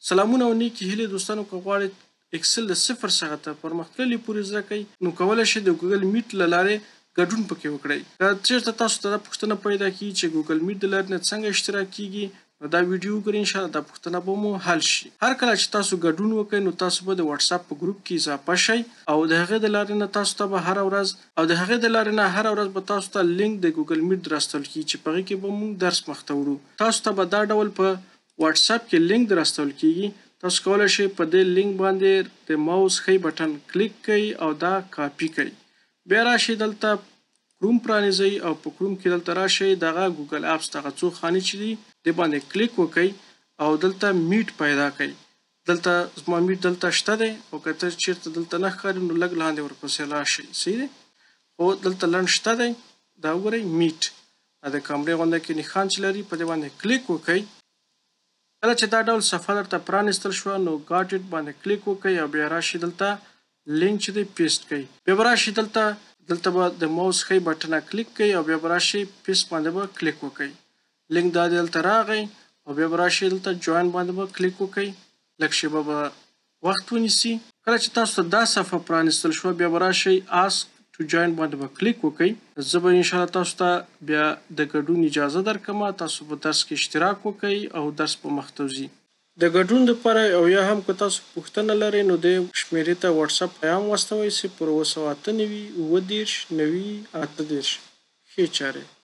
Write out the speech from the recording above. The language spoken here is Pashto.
سلامونه او نیکې هیلې دوستانو، که غواړئ اکسل د صفر څخه تر پرمختللي پورې زده کړئ نو کولی شئ د ګوګل میټ له لارې ګډون پکې وکړئ. که چېرته تاسو ته دا پوښتنه پیدا کېږي چې ګوګل میټ د لارې نه څنګه اشتراک کېږي نو دا ویډیو وګورئ، انشاءالله دا پوښتنه به مو حل شي. هر کله چې تاسو ګډون وکړئ نو تاسو به د واتساپ په ګروپ کې اضافه شئ او د هغې د لارې نه تاسو ته به هره ورځ به تاسو ته لینک د ګوګل میټ راستول کېږي چې په هغې کې به موږ درس مخته وړو. تاسو ته به دا ډول په واتساپ کې لینک راستول کېږي. تاسو کولی شئ په دې لینک باندې د ماوس ښی بټن کلیک کړئ او دا کاپي کړئ. بیا راشئ دلته کروم پرانیزئ او په کروم کې دلته راشئ دغه ګوګل اپس دغه څو خانې چې دي دې باندې کلیک وکړئ او دلته میټ پیدا کړئ. دلته زما میټ دلته شته دی او که ته چېرته دلته نه ښکاري نو لږ لاندې ورپسې راشئ. صحیح دی؟ خو دلته لنډ شته دی، دا وګورئ میټ د کامرې غونډه کې نښان چې لري په دې باندې کلیک وکړئ. کله چې دا ډول صفحه درته پرانیستل شوه نو ګاټ اټ باندې کلیک وکړئ او بیا راشئ دلته لینک چې دی پیسټ کړئ. بیا به راشئ دلته به د ماوس ښی بټنه کلیک کړئ او بیا به راشئ پیسټ باندې به کلیک وکړئ. لینک دا دلته راغی او بیا به راشئ دلته جوین باندې به کلیک وکړئ. لږ شیبه به وخت ونیسي. کله چې تاسو ته دا صفحه پرانیستل شوه بیا به راشئ آسک ټو جوین باندې به کلیک وکړئ. زه به انشاءالله تاسو ته بیا د ګډون اجازه درکړم. تاسو په درس کې اشتراک وکړئ او درس په مخته ځي. د ګډون لپاره او یا هم که تاسو پوښتنه لرئ نو د شمیرې ته واتساپ پیغام واستوئ 0 9 9 9 90 38. ښې چارې.